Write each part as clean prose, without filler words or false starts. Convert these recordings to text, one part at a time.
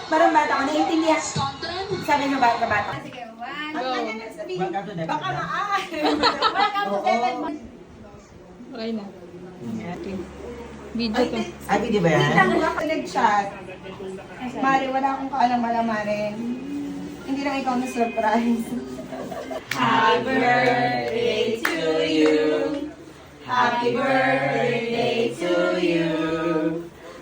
Parang bata ko, naiintindihan. Sabi niyo ba, bata? Sige, one. Go. Welcome to Baka maay. Welcome to Seven. Okay na. Video to. Ate, di ba yan? Wait lang, wala ko nag-chat. Mari, wala akong kaalam-alam, Mari. Hindi lang ikaw na-surprise. Happy birthday to you. Happy birthday to you.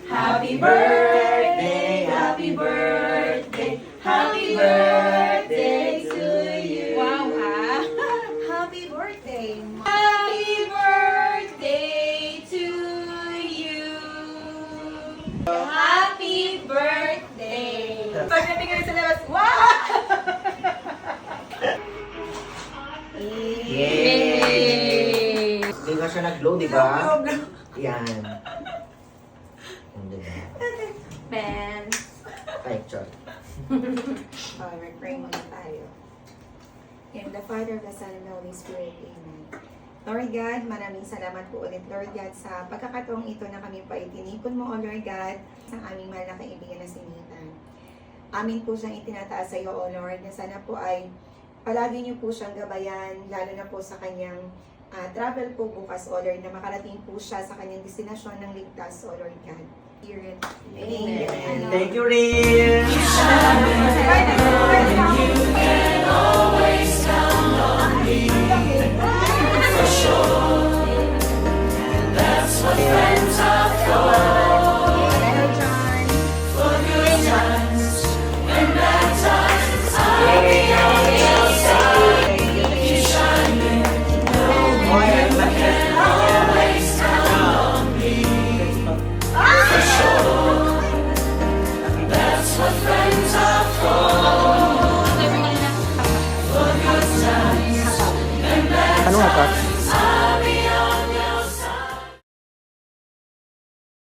Happy birthday, happy birthday, happy birthday to you. Wow, ha? Happy birthday. Happy birthday to you. Happy birthday. Pag nabigay sa labas, wow! Yay! Hindi nga siya nag-glow, di ba? Yan. Hindi ba? Ben. Ay, chot. Pray muna tayo. In the Father, the Son, and the Holy Spirit. Amen. Lord God, maraming salamat po ulit, Lord God, sa pagkakataong ito na kami pa itinikon mo, O Lord God, sa aming mahal na kaibigan na si Nathan. Amin po siyang itinataas sa iyo, O Lord, na sana po ay palagi niyo po siyang gabayan, lalo na po sa kanyang travel po bukas, O Lord, na makarating po siya sa kanyang destinasyon ng ligtas, O Lord God. Amen. Amen. Thank you, Rin! Ano nga, Pat?